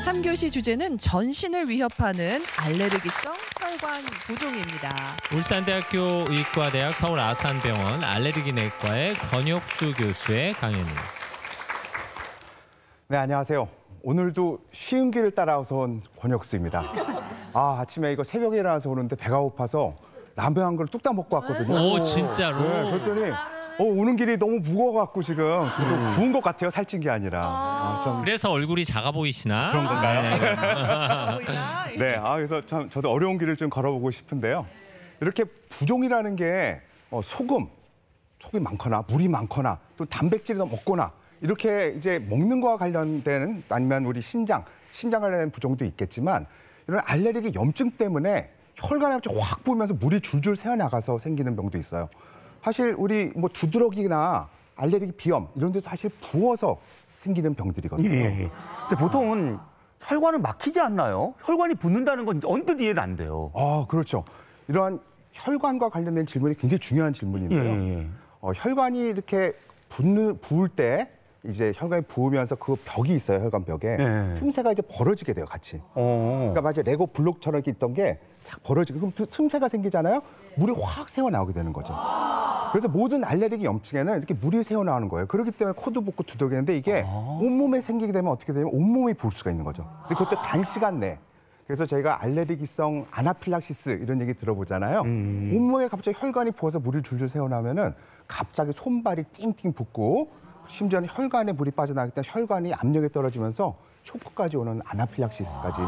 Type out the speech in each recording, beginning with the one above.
3교시 주제는 전신을 위협하는 알레르기성 혈관 부종입니다. 울산대학교 의과대학 서울아산병원 알레르기내과의 권혁수 교수의 강연입니다. 네, 안녕하세요. 오늘도 쉬운 길을 따라서 온 권혁수입니다. 아침에 이거 새벽에 일어나서 오는데 배가 고파서 라면 한 그릇 뚝딱 먹고 왔거든요. 오, 진짜로? 네, 그랬더니 오는 길이 너무 무거워갖고 지금 저도 부은 것 같아요. 살찐 게 아니라. 그래서 얼굴이 작아 보이시나? 그런 건가요? 네. 네, 그래서 참 저도 어려운 길을 좀 걸어보고 싶은데요. 이렇게 부종이라는 게 소금이 많거나 물이 많거나 또 단백질이 너무 없거나 이렇게 이제 먹는 거와 관련된 아니면 우리 심장 관련된 부종도 있겠지만 이런 알레르기 염증 때문에 혈관에 갑자기 확 부으면서 물이 줄줄 새어나가서 생기는 병도 있어요. 사실 우리 두드러기나 알레르기 비염 이런 데도 사실 부어서 생기는 병들이거든요. 예. 근데 보통은 혈관은 막히지 않나요? 혈관이 붓는다는 건 언뜻 이해는 안 돼요. 그렇죠. 이러한 혈관과 관련된 질문이 굉장히 중요한 질문인데요. 혈관이 이렇게 부을 때 이제 혈관이 부으면서 그 벽이 있어요, 혈관벽에. 틈새가 이제 벌어지게 돼요, 같이. 그러니까 마치 레고 블록처럼 이렇게 있던 게 착 벌어지고 그럼 틈새가 생기잖아요. 물이 확 새어나오게 되는 거죠. 그래서 모든 알레르기 염증에는 이렇게 물이 새어나오는 거예요. 그렇기 때문에 코도 붓고 두들기는데 이게 온몸에 생기게 되면 어떻게 되냐면 온몸이 부을 수가 있는 거죠. 근데 그것도 단시간 내에. 그래서 저희가 알레르기성 아나필락시스 이런 얘기 들어보잖아요. 온몸에 갑자기 혈관이 부어서 물이 줄줄 새어나오면은 갑자기 손발이 띵띵 붓고 심지어는 혈관에 물이 빠져나가기 때문에 혈관이 압력이 떨어지면서 초포까지 오는 아나필락시스까지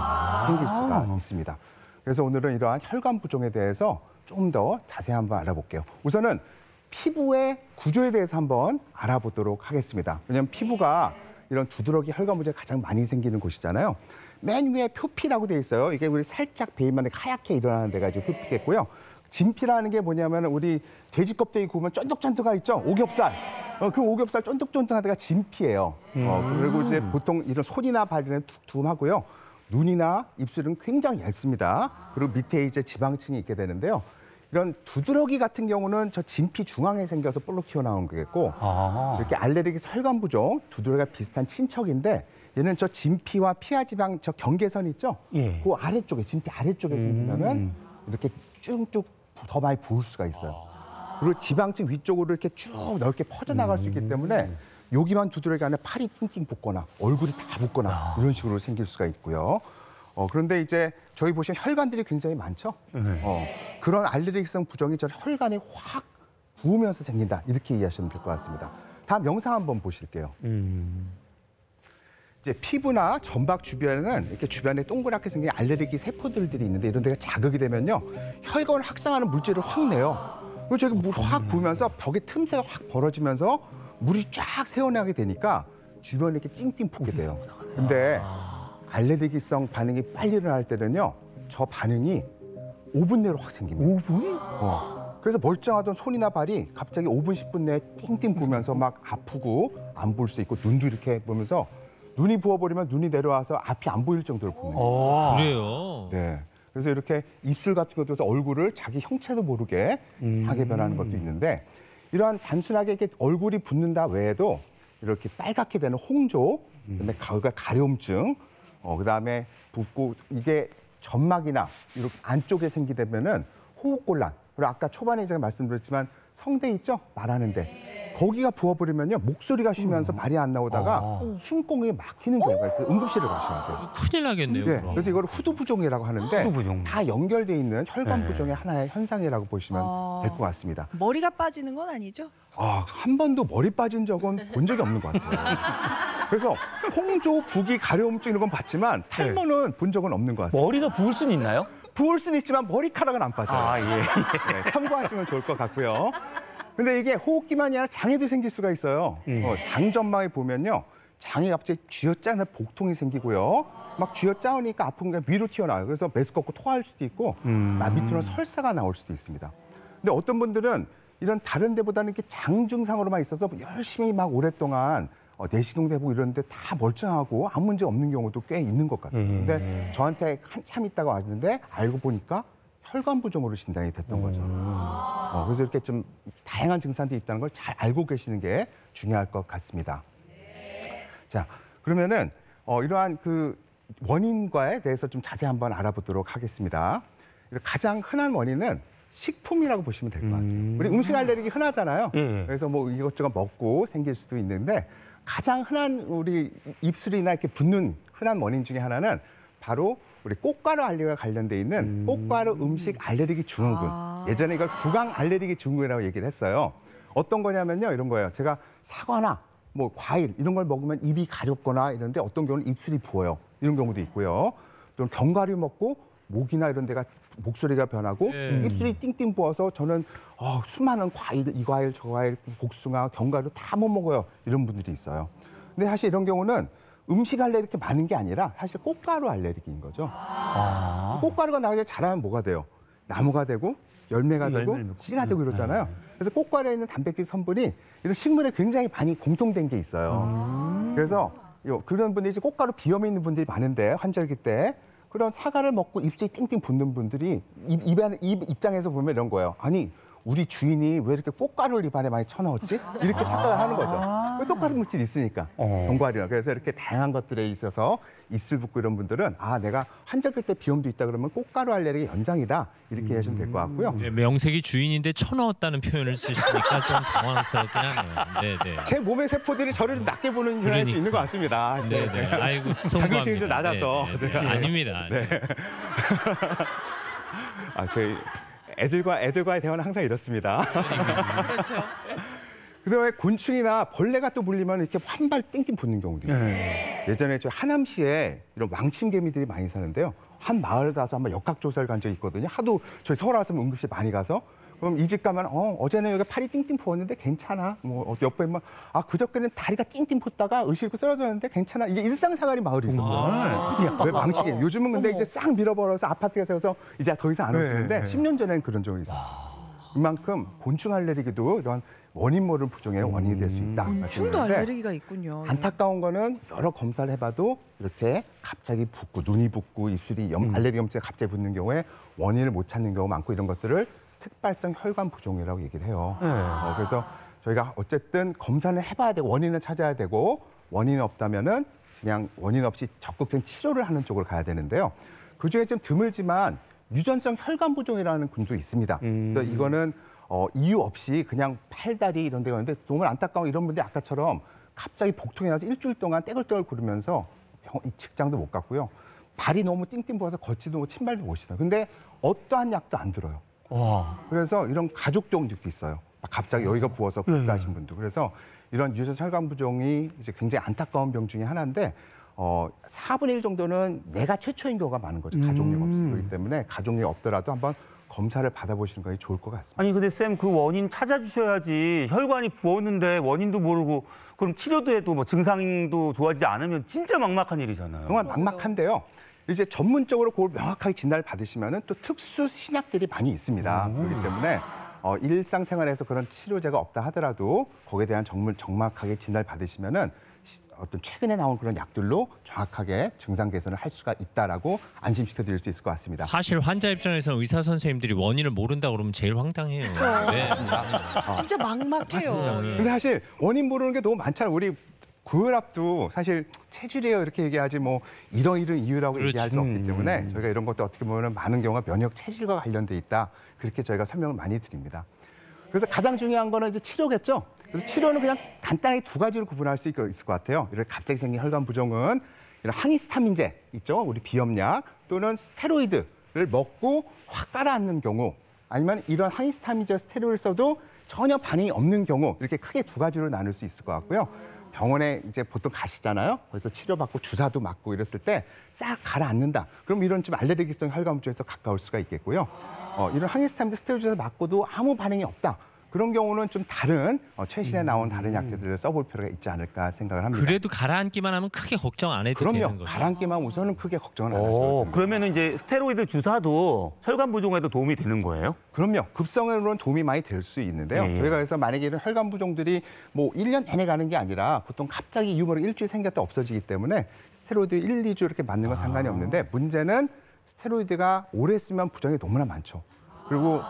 생길 수가 있습니다. 그래서 오늘은 이러한 혈관 부종에 대해서 좀 더 자세히 한번 알아볼게요. 우선은 피부의 구조에 대해서 한번 알아보도록 하겠습니다. 왜냐하면 피부가 이런 두드러기 혈관 부종이 가장 많이 생기는 곳이잖아요. 맨 위에 표피라고 돼 있어요. 이게 우리 살짝 베이면 하얗게 일어나는 데가 이제 표피겠고요. 진피라는 게 뭐냐면 우리 돼지 껍데기 구우면 쫀득쫀득가 있죠. 오겹살. 그 오겹살 쫀득쫀득한 데가 진피예요. 그리고 이제 보통 이런 손이나 발에는 툭툭하고요. 눈이나 입술은 굉장히 얇습니다. 그리고 밑에 이제 지방층이 있게 되는데요. 이런 두드러기 같은 경우는 저 진피 중앙에 생겨서 볼록 튀어나온 거겠고 이렇게 알레르기 혈관 부종, 두드러기가 비슷한 친척인데 얘는 저 진피와 피하지방 저 경계선 있죠? 그 아래쪽에, 진피 아래쪽에 생기면은 이렇게 쭉쭉 더 많이 부을 수가 있어요. 그리고 지방층 위쪽으로 이렇게 쭉 넓게 퍼져나갈 수 있기 때문에 여기만 두드러기 안에 팔이 띵띵 붓거나 얼굴이 다 붓거나 이런 식으로 생길 수가 있고요. 그런데 이제 저희 보시면 혈관들이 굉장히 많죠. 그런 알레르기성 부종이 저 혈관에 확 부으면서 생긴다. 이렇게 이해하시면 될 것 같습니다. 다음 영상 한번 보실게요. 이제 피부나 점박 주변에는 이렇게 주변에 동그랗게 생긴 알레르기 세포들이 있는데 이런 데가 자극이 되면요. 혈관을 확장하는 물질을 확 내요. 그리고 저기 물 확 부으면서 벽에 틈새가 확 벌어지면서 물이 쫙 새어나게 되니까 주변에 이렇게 띵띵 붓게 돼요. 근데 알레르기성 반응이 빨리 일어날 때는요. 저 반응이 5분 내로 확 생깁니다. 5분? 그래서 멀쩡하던 손이나 발이 갑자기 5분, 10분 내에 띵띵 부으면서 막 아프고 안 부을 수 있고 눈도 이렇게 보면서 눈이 부어버리면 눈이 내려와서 앞이 안 보일 정도로 붓는 거예요. 그래요? 네. 그래서 이렇게 입술 같은 것도 해서 얼굴을 자기 형체도 모르게 상하게 변하는 것도 있는데 이러한 단순하게 이렇게 얼굴이 붓는다 외에도 이렇게 빨갛게 되는 홍조, 그다음에 가려움증, 그다음에 붓고 이게 점막이나 이렇게 안쪽에 생기되면은 호흡곤란. 그리고 아까 초반에 제가 말씀드렸지만 성대 있죠? 말하는데. 거기가 부어버리면요 목소리가 쉬면서 말이 안 나오다가 숨공이 막히는 경우가 있어요. 응급실을 가셔야 돼요. 큰일 나겠네요. 네, 그래서 이걸 후두부종이라고 하는데 후두부종. 다 연결돼 있는 혈관 부종의 하나의 현상이라고 보시면 될 것 같습니다. 머리가 빠지는 건 아니죠? 한 번도 머리 빠진 적은 본 적이 없는 것 같아요. 그래서 홍조, 부기, 가려움증 이런 건 봤지만 탈모는 본 적은 없는 것 같습니다. 머리가 부을 수는 있나요? 부을 수는 있지만 머리카락은 안 빠져요. 예. 네, 참고하시면 좋을 것 같고요. 근데 이게 호흡기만이 아니라 장에도 생길 수가 있어요. 장 전망에 보면요. 장이 갑자기 쥐어짜는 복통이 생기고요. 막 쥐어짜으니까 아픈 게 위로 튀어나와요. 그래서 메스껍고 토할 수도 있고 밑으로는 설사가 나올 수도 있습니다. 근데 어떤 분들은 이런 다른 데보다는 이렇게 장 증상으로만 있어서 열심히 막 오랫동안 내시경도 해보고 이러는데 다 멀쩡하고 아무 문제 없는 경우도 꽤 있는 것 같아요. 근데 저한테 한참 있다가 왔는데 알고 보니까 혈관 부종으로 진단이 됐던 거죠. 그래서 이렇게 좀 다양한 증상들이 있다는 걸 잘 알고 계시는 게 중요할 것 같습니다. 자, 그러면은 이러한 그 원인과에 대해서 좀 자세히 한번 알아보도록 하겠습니다. 가장 흔한 원인은 식품이라고 보시면 될 것 같아요. 우리 음식 알레르기 흔하잖아요. 그래서 뭐 이것저것 먹고 생길 수도 있는데 가장 흔한 우리 입술이나 이렇게 붓는 흔한 원인 중에 하나는 바로 우리 꽃가루 알레르기와 관련돼 있는 꽃가루 음식 알레르기 증후군. 예전에 이걸 구강 알레르기 증후군이라고 얘기를 했어요. 어떤 거냐면요, 이런 거예요. 제가 사과나 뭐 과일 이런 걸 먹으면 입이 가렵거나 이런데 어떤 경우는 입술이 부어요. 이런 경우도 있고요. 또는 견과류 먹고 목이나 이런 데가 목소리가 변하고 입술이 띵띵 부어서 저는 수많은 과일, 이 과일, 저 과일, 복숭아, 견과류 다 못 먹어요. 이런 분들이 있어요. 근데 사실 이런 경우는 음식 알레르기 이렇게 많은 게 아니라 사실 꽃가루 알레르기인 거죠. 꽃가루가 나중에 자라면 뭐가 돼요? 나무가 되고 열매가 되고 씨가 되고 이러잖아요. 그래서 꽃가루에 있는 단백질 성분이 이런 식물에 굉장히 많이 공통된 게 있어요. 그래서 그런 분들이 이제 꽃가루 비염이 있는 분들이 많은데 환절기 때 그런 사과를 먹고 입술이 띵띵 붓는 분들이 입 입장에서 보면 이런 거예요. 아니 우리 주인이 왜 이렇게 꽃가루를 입안에 많이 쳐넣었지? 이렇게 착각을 하는 거죠. 똑같은 물질이 있으니까 견과류나. 그래서 이렇게 다양한 것들에 있어서 입술 붓고 이런 분들은 내가 환절기 때 비염도 있다 그러면 꽃가루 알레르기 연장이다 이렇게 하시면 될 것 같고요. 네, 명색이 주인인데 쳐넣었다는 표현을 쓰시니까 좀 당황스럽긴 하네요. 네네. 제 몸의 세포들이 저를 좀 낮게 보는 경향이 좀 있는 것 같습니다. 네네. 아이고 자긍심이 좀 낮아서. 아닙니다. 네. 저희 애들과의 대화는 항상 이렇습니다. 그렇죠. 그다음에 곤충이나 벌레가 또 물리면 이렇게 한 발 띵띵 붙는 경우도 있어요. 예전에 저 하남시에 이런 왕침개미들이 많이 사는데요. 한 마을 가서 한번 역학조사를 간 적이 있거든요. 하도 저희 서울 와서 응급실 많이 가서 그럼 이 집 가면 어제는 여기 팔이 띵띵 부었는데 괜찮아. 뭐 옆에 뭐 그저께는 다리가 띵띵 붓다가 의실고 쓰러졌는데 괜찮아. 이게 일상생활이 마을에 있었어요. 왜 망치게? 요즘은 근데 이제 싹 밀어버려서 아파트에 세워서 이제 더 이상 안 오시는데 10년 전에는 그런 적이 있었어요. 이만큼 곤충 알레르기도 이런 원인 모를 부종의 원인이 될 수 있다. 곤충도 알레르기가 있군요. 안타까운 거는 여러 검사를 해봐도 이렇게 갑자기 붓고 눈이 붓고 입술이 알레르기 염증에 갑자기 붓는 경우에 원인을 못 찾는 경우 많고 이런 것들을 특발성 혈관 부종이라고 얘기를 해요. 그래서 저희가 어쨌든 검사를 해봐야 되고 원인을 찾아야 되고 원인이 없다면은 그냥 원인 없이 적극적인 치료를 하는 쪽으로 가야 되는데요. 그중에 좀 드물지만 유전성 혈관 부종이라는 군도 있습니다. 그래서 이거는 이유 없이 그냥 팔다리 이런 데가 있는데 너무 안타까운 이런 분들이 아까처럼 갑자기 복통이 나서 일주일 동안 떼글떼글 구르면서 직장도 못 갔고요. 발이 너무 띵띵 부어서 걷지도 못하고 신발도 못 신어요. 근데 어떠한 약도 안 들어요. 그래서 이런 가족병도 있어요. 갑자기 여기가 부어서 급사하신 분도. 그래서 이런 유전성 혈관 부종이 이제 굉장히 안타까운 병 중에 하나인데 4분의 1 정도는 내가 최초인 경우가 많은 거죠. 가족력 없이. 그렇기 때문에 가족력 없더라도 한번 검사를 받아보시는 것이 좋을 것 같습니다. 아니 근데 쌤 그 원인 찾아주셔야지. 혈관이 부었는데 원인도 모르고 그럼 치료도 해도 뭐 증상도 좋아지지 않으면 진짜 막막한 일이잖아요. 정말 막막한데요. 이제 전문적으로 그걸 명확하게 진단을 받으시면은 또 특수 신약들이 많이 있습니다. 그렇기 때문에 일상생활에서 그런 치료제가 없다 하더라도 거기에 대한 정확하게 진단을 받으시면은 어떤 최근에 나온 그런 약들로 정확하게 증상 개선을 할 수가 있다라고 안심시켜 드릴 수 있을 것 같습니다. 사실 환자 입장에서는 의사 선생님들이 원인을 모른다 그러면 제일 황당해요. 네. 진짜 막막해요. 근데 사실 원인 모르는 게 너무 많잖아요. 우리 고혈압도 사실 체질이에요 이렇게 얘기하지 뭐 이런 이유라고 얘기할 수 없기 때문에 저희가 이런 것도 어떻게 보면 많은 경우가 면역 체질과 관련돼 있다. 그렇게 저희가 설명을 많이 드립니다. 그래서 가장 중요한 거는 이제 치료겠죠. 그래서 치료는 그냥 간단하게 두 가지로 구분할 수 있을 것 같아요. 이렇게 갑자기 생긴 혈관 부종은 이런 항히스타민제 있죠. 우리 비염약 또는 스테로이드를 먹고 확 가라앉는 경우 아니면 이런 항히스타민제 스테로이드를 써도 전혀 반응이 없는 경우 이렇게 크게 두 가지로 나눌 수 있을 것 같고요. 병원에 이제 보통 가시잖아요. 그래서 치료받고 주사도 맞고 이랬을 때 싹 가라앉는다. 그럼 이런 좀 알레르기성 혈관 부종에서 가까울 수가 있겠고요. 이런 항히스타민제 스테로이드 주사 맞고도 아무 반응이 없다. 그런 경우는 좀 다른 최신에 나온 다른 약제들을 써볼 필요가 있지 않을까 생각을 합니다. 그래도 가라앉기만 하면 크게 걱정 안 해도 되는 거죠. 가라앉기만 우선은 크게 걱정을 안 하셔도 됩니다. 그러면 이제 스테로이드 주사도 혈관 부종에도 도움이 되는 거예요? 그럼요. 급성으로는 도움이 많이 될 수 있는데요. 저희가 그래서 만약에 이런 혈관 부종들이 뭐 1년 내내 가는 게 아니라 보통 갑자기 유머로 일주일 생겼다 없어지기 때문에 스테로이드 1, 2주 이렇게 맞는 건 상관이 없는데 문제는 스테로이드가 오래 쓰면 부종이 너무나 많죠. 그리고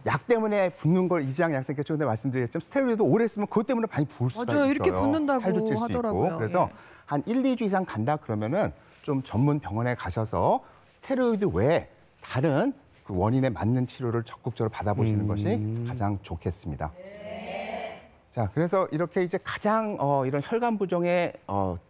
약 때문에 붓는 걸 이지양 약생께 전에 말씀드렸지만 스테로이드 오래 쓰면 그것 때문에 많이 부을 수가 있어요. 이렇게 붓는다고 살도 찔 수 하더라고요. 있고. 그래서 한 1, 2주 이상 간다 그러면은 좀 전문 병원에 가셔서 스테로이드 외에 다른 그 원인에 맞는 치료를 적극적으로 받아보시는 것이 가장 좋겠습니다. 자, 그래서 이렇게 이제 가장 이런 혈관 부종에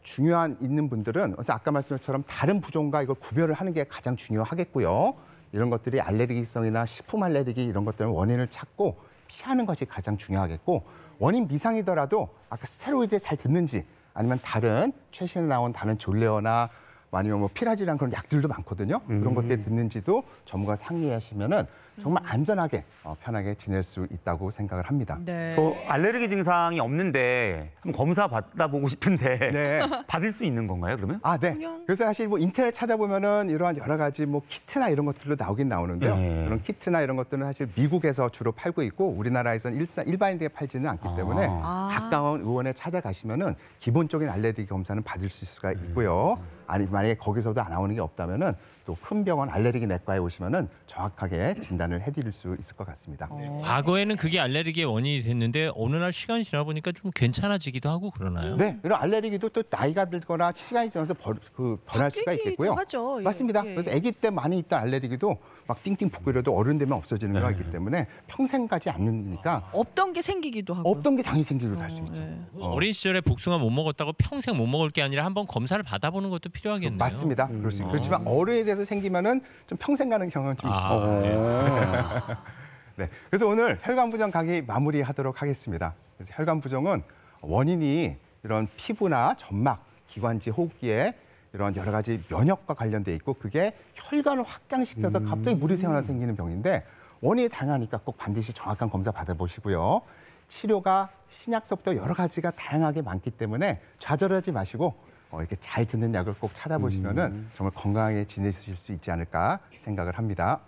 중요한 있는 분들은 그래서 아까 말씀드린 것처럼 다른 부종과 이걸 구별을 하는 게 가장 중요하겠고요. 이런 것들이 알레르기성이나 식품 알레르기 이런 것들은 원인을 찾고 피하는 것이 가장 중요하겠고 원인 미상이더라도 아까 스테로이드에 잘 듣는지 아니면 다른 최신에 나온 다른 졸레어나 아니면 뭐 피라지라는 그런 약들도 많거든요. 그런 것들이 듣는지도 전문가 상의하시면은 정말 안전하게 편하게 지낼 수 있다고 생각을 합니다. 네. 저 알레르기 증상이 없는데 한번 검사 받아보고 싶은데 네. 받을 수 있는 건가요, 그러면? 아, 네. 그래서 사실 뭐 인터넷 찾아보면은 이러한 여러 가지 뭐 키트나 이런 것들로 나오긴 나오는데요. 그런 키트나 이런 것들은 사실 미국에서 주로 팔고 있고 우리나라에서는 일반인들에 팔지는 않기 때문에 가까운 의원에 찾아가시면은 기본적인 알레르기 검사는 받을 수가 있고요. 아니 만약에 거기서도 안 나오는 게 없다면은 또 큰 병원 알레르기 내과에 오시면은 정확하게 진단을 해드릴 수 있을 것 같습니다. 과거에는 그게 알레르기의 원인이 됐는데 어느 날 시간이 지나 보니까 좀 괜찮아지기도 하고 그러나요? 네, 이런 알레르기도 또 나이가 들거나 시간이 지나서 변할 수가 있겠고요. 하죠. 예, 맞습니다. 예. 그래서 아기 때 많이 있던 알레르기도 막 띵띵 붓고 이래도 어른 되면 없어지는 경우가 있기 때문에 평생 가지 않으니까 없던 게 생기기도 하고. 없던 게 당연히 생기기도 할 수 있죠. 예. 어린 시절에 복숭아 못 먹었다고 평생 못 먹을 게 아니라 한번 검사를 받아보는 것도 필요하겠네요. 맞습니다. 그럴 수 있고 그렇지만 어른에 대해서 생기면은 좀 평생 가는 경우는 좀 있습니다. 네, 그래서 오늘 혈관 부종 강의 마무리하도록 하겠습니다. 그래서 혈관 부종은 원인이 이런 피부나 점막, 기관지, 호흡기에 이런 여러 가지 면역과 관련돼 있고 그게 혈관을 확장시켜서 갑자기 물이 새어나 생기는 병인데 원인이 다양하니까 꼭 반드시 정확한 검사 받아보시고요. 치료가 신약서부터 여러 가지가 다양하게 많기 때문에 좌절하지 마시고 이렇게 잘 듣는 약을 꼭 찾아보시면은 정말 건강하게 지내실 수 있지 않을까 생각을 합니다.